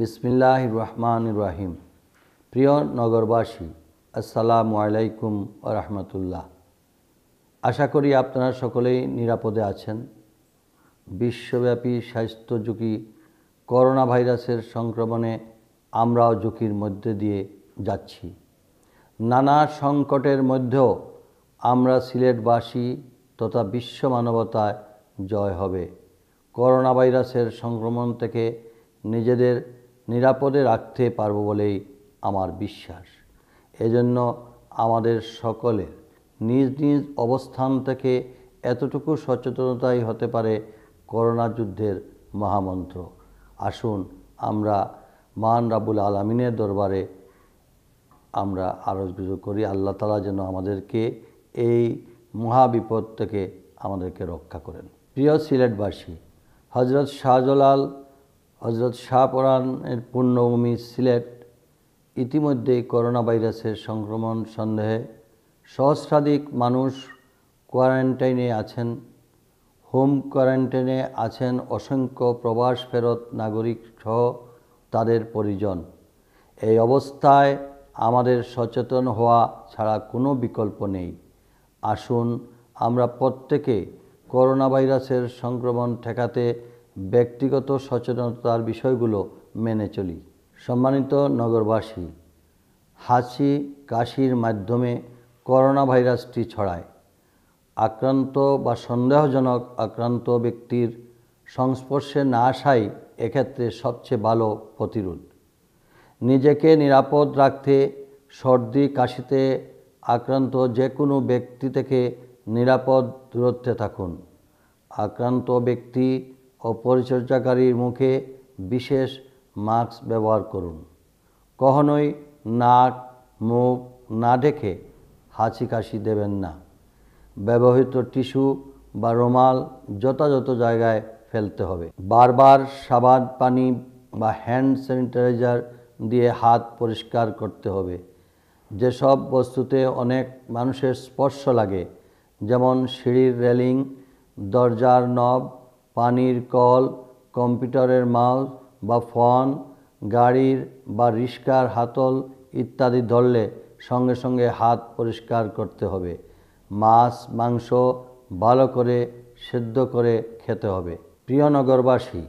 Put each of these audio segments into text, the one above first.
বিসমিল্লাহির রহমানির রহিম। প্রিয় নগরবাসী, আসসালামু আলাইকুম ওয়া রাহমাতুল্লাহ। আশা করি আপনারা সকলেই নিরাপদে আছেন। বিশ্বব্যাপী স্বাস্থ্য ঝুঁকি, করোনা ভাইরাসের সংক্রমণে আমরাও ঝুঁকির মধ্যে দিয়ে যাচ্ছি। নানা সংকটের মধ্যেও আমরা সিলেটবাসী তথা বিশ্ব মানবতায় জয় হবে। করোনা ভাইরাসের সংক্রমণ থেকে নিজেদের নিরাপদে রাখতে পারব বলেই আমার বিশ্বাস। এজন্য আমাদের সকলের নিজ নিজ অবস্থান থেকে এতটুকু সচেতনতাই হতে পারে করোনা যুদ্ধের মহামন্ত্র। আসুন আমরা মহান রাব্বুল আলামিনের দরবারে আমরা আরজ করি, আল্লাহ তাআলা যেন আমাদেরকে এই মহাবিপদ থেকে আমাদেরকে রক্ষা করেন। প্রিয় সিলেটবাসী, হজরত শাহজালাল হজরত শাহপরানের পূর্ণভূমি সিলেট ইতিমধ্যেই করোনা ভাইরাসের সংক্রমণ সন্দেহে সহস্রাধিক মানুষ কোয়ারেন্টাইনে আছেন। হোম কোয়ারেন্টাইনে আছেন অসংখ্য প্রবাস ফেরত নাগরিক সহ তাদের পরিজন। এই অবস্থায় আমাদের সচেতন হওয়া ছাড়া কোনো বিকল্প নেই। আসুন আমরা প্রত্যেকে করোনা ভাইরাসের সংক্রমণ ঠেকাতে ব্যক্তিগত সচেতনতার বিষয়গুলো মেনে চলি। সম্মানিত নগরবাসী, হাঁচি কাশির মাধ্যমে করোনা ভাইরাসটি ছড়ায়। আক্রান্ত বা সন্দেহজনক আক্রান্ত ব্যক্তির সংস্পর্শে না আসাই এক্ষেত্রে সবচেয়ে ভালো প্রতিরোধ। নিজেকে নিরাপদ রাখতে সর্দি কাশিতে আক্রান্ত যে কোনো ব্যক্তি থেকে নিরাপদ দূরত্বে থাকুন। আক্রান্ত ব্যক্তি ও পরিচর্যাকারীর মুখে বিশেষ মাস্ক ব্যবহার করুন। কখনোই নাক মুখ না ঢেকে হাঁচি কাশি দেবেন না। ব্যবহৃত টিস্যু বা রুমাল যথাযথ জায়গায় ফেলতে হবে। বারবার সাবান পানি বা হ্যান্ড স্যানিটাইজার দিয়ে হাত পরিষ্কার করতে হবে। যেসব বস্তুতে অনেক মানুষের স্পর্শ লাগে, যেমন সিঁড়ির রেলিং, দরজার নব, পানির কল, কম্পিউটারের মাউস বা ফোন, গাড়ির বা রিক্সার হাতল ইত্যাদি ধরলে সঙ্গে সঙ্গে হাত পরিষ্কার করতে হবে। মাছ মাংস ভালো করে সেদ্ধ করে খেতে হবে। প্রিয় নগরবাসী,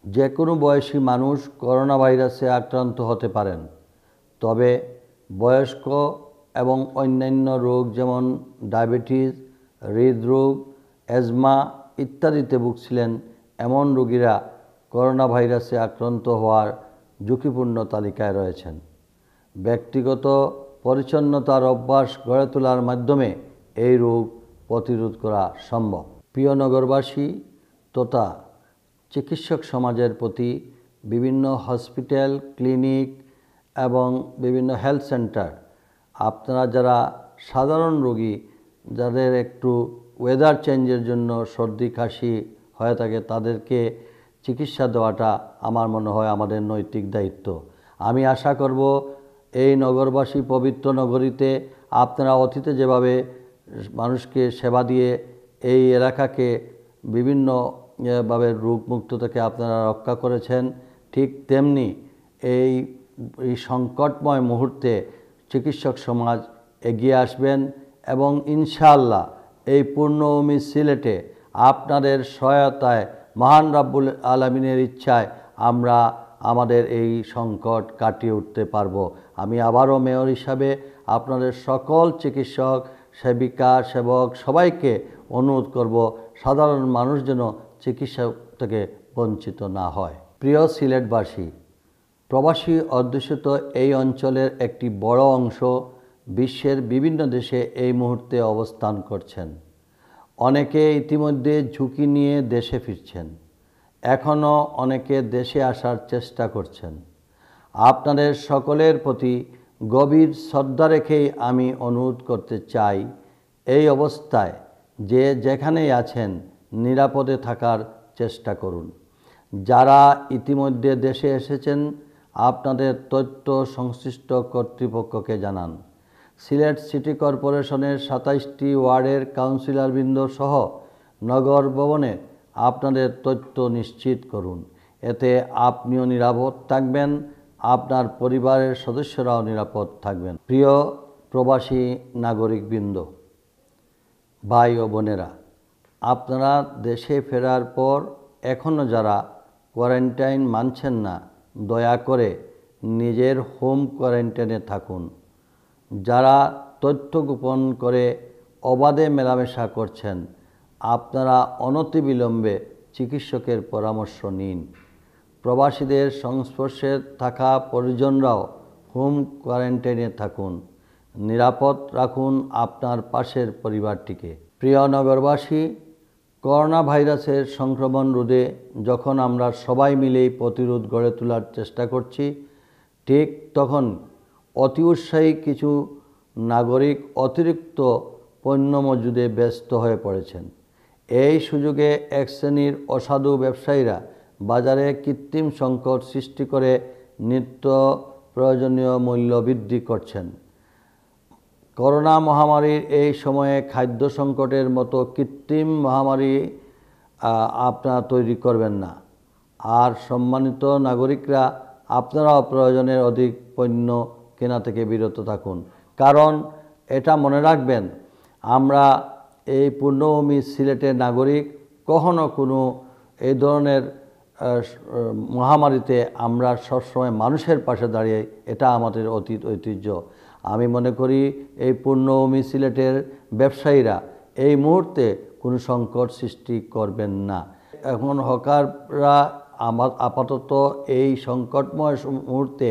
যে কোনো বয়সী মানুষ করোনা ভাইরাসে আক্রান্ত হতে পারেন, তবে বয়স্ক এবং অন্যান্য রোগ যেমন ডায়াবেটিস, হৃদরোগ, অ্যাজমা ইত্যাদিতে ভুগছিলেন এমন রোগীরা করোনা ভাইরাসে আক্রান্ত হওয়ার ঝুঁকিপূর্ণ তালিকায় রয়েছেন। ব্যক্তিগত পরিচ্ছন্নতার অভ্যাস গড়ে তোলার মাধ্যমে এই রোগ প্রতিরোধ করা সম্ভব। প্রিয় নগরবাসী তথা চিকিৎসক সমাজের প্রতি বিভিন্ন হসপিটাল, ক্লিনিক এবং বিভিন্ন হেলথ সেন্টার, আপনারা যারা সাধারণ রোগী, যাদের একটু ওয়েদার চেঞ্জের জন্য সর্দি কাশি হয়ে থাকে, তাদেরকে চিকিৎসা দেওয়াটা আমার মনে হয় আমাদের নৈতিক দায়িত্ব। আমি আশা করব এই নগরবাসী পবিত্র নগরীতে আপনারা অতীতে যেভাবে মানুষকে সেবা দিয়ে এই এলাকাকে বিভিন্নভাবে রোগমুক্ত থেকে আপনারা রক্ষা করেছেন, ঠিক তেমনি এই সংকটময় মুহূর্তে চিকিৎসক সমাজ এগিয়ে আসবেন এবং ইনশাআল্লাহ এই পূর্ণভূমি সিলেটে আপনাদের সহায়তায় মহান রাব্বুল আলামিনের ইচ্ছায় আমরা আমাদের এই সংকট কাটিয়ে উঠতে পারব। আমি আবারও মেয়র হিসাবে আপনাদের সকল চিকিৎসক, সেবিকা, সেবক সবাইকে অনুরোধ করব, সাধারণ মানুষ যেন চিকিৎসা থেকে বঞ্চিত না হয়। প্রিয় সিলেটবাসী, প্রবাসী অধ্যুষিত এই অঞ্চলের একটি বড় অংশ বিশ্বের বিভিন্ন দেশে এই মুহূর্তে অবস্থান করছেন। অনেকে ইতিমধ্যে ঝুঁকি নিয়ে দেশে ফিরছেন, এখনও অনেকে দেশে আসার চেষ্টা করছেন। আপনাদের সকলের প্রতি গভীর শ্রদ্ধা রেখেই আমি অনুরোধ করতে চাই, এই অবস্থায় যে যেখানেই আছেন নিরাপদে থাকার চেষ্টা করুন। যারা ইতিমধ্যে দেশে এসেছেন আপনাদের তথ্য সংশ্লিষ্ট কর্তৃপক্ষকে জানান। সিলেট সিটি কর্পোরেশনের 27টি ওয়ার্ডের কাউন্সিলরবৃন্দ সহ নগর ভবনে আপনাদের তথ্য নিশ্চিত করুন। এতে আপনিও নিরাপদ থাকবেন, আপনার পরিবারের সদস্যরাও নিরাপদ থাকবেন। প্রিয় প্রবাসী নাগরিকবৃন্দ, ভাই ও বোনেরা, আপনারা দেশে ফেরার পর এখনও যারা কোয়ারেন্টাইন মানছেন না, দয়া করে নিজের হোম কোয়ারেন্টাইনে থাকুন। যারা তথ্য গোপন করে অবাধে মেলামেশা করছেন, আপনারা অনতিবিলম্বে চিকিৎসকের পরামর্শ নিন। প্রবাসীদের সংস্পর্শে থাকা পরিজনরাও হোম কোয়ারেন্টাইনে থাকুন। নিরাপদ রাখুন আপনার পাশের পরিবারটিকে। প্রিয় নগরবাসী, করোনা ভাইরাসের সংক্রমণ রোধে যখন আমরা সবাই মিলেই প্রতিরোধ গড়ে তোলার চেষ্টা করছি, ঠিক তখন অতি উৎসাহী কিছু নাগরিক অতিরিক্ত পণ্য মজুদে ব্যস্ত হয়ে পড়েছেন। এই সুযোগে এক শ্রেণীর অসাধু ব্যবসায়ীরা বাজারে কৃত্রিম সংকট সৃষ্টি করে নিত্য প্রয়োজনীয় মূল্য বৃদ্ধি করছেন। করোনা মহামারীর এই সময়ে খাদ্য সংকটের মতো কৃত্রিম মহামারী আপনারা তৈরি করবেন না। আর সম্মানিত নাগরিকরা, আপনারাও প্রয়োজনের অধিক পণ্য কেনা থেকে বিরত থাকুন। কারণ এটা মনে রাখবেন, আমরা এই পূর্ণভূমি সিলেটের নাগরিক, কখনো কোনো এই ধরনের মহামারীতে আমরা সবসময় মানুষের পাশে দাঁড়িয়ে, এটা আমাদের অতীত ঐতিহ্য। আমি মনে করি এই পূর্ণভূমি সিলেটের ব্যবসায়ীরা এই মুহূর্তে কোনো সংকট সৃষ্টি করবেন না। এখন হকাররা আপাতত এই সংকটময় মুহূর্তে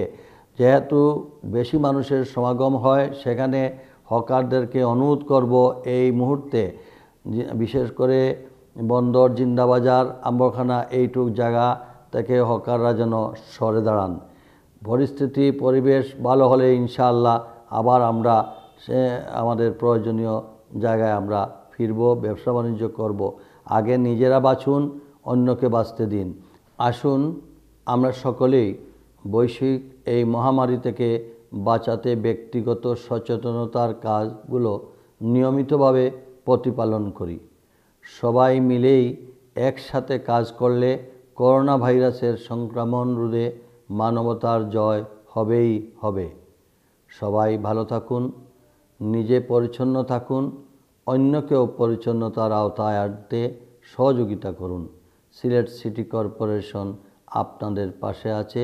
যেহেতু বেশি মানুষের সমাগম হয়, সেখানে হকারদেরকে অনুরোধ করব এই মুহূর্তে, বিশেষ করে বন্দর, জিন্দাবাজার, আম্বরখানা এইটুক জায়গা থেকে হকাররা যেন সরে দাঁড়ান। পরিস্থিতি পরিবেশ ভালো হলে ইনশাআল্লাহ আবার আমরা আমাদের প্রয়োজনীয় জায়গায় আমরা ফিরব, ব্যবসা বাণিজ্য করব। আগে নিজেরা বাঁচুন, অন্যকে বাঁচতে দিন। আসুন আমরা সকলেই বৈশ্বিক এই মহামারী থেকে বাঁচাতে ব্যক্তিগত সচেতনতার কাজগুলো নিয়মিতভাবে প্রতিপালন করি। সবাই মিলেই একসাথে কাজ করলে করোনা ভাইরাসের সংক্রমণ রোধে মানবতার জয় হবেই হবে। সবাই ভালো থাকুন, নিজে পরিচ্ছন্ন থাকুন, অন্যকেও পরিচ্ছন্নতার আওতায় আনতে সহযোগিতা করুন। সিলেট সিটি কর্পোরেশন আপনাদের পাশে আছে।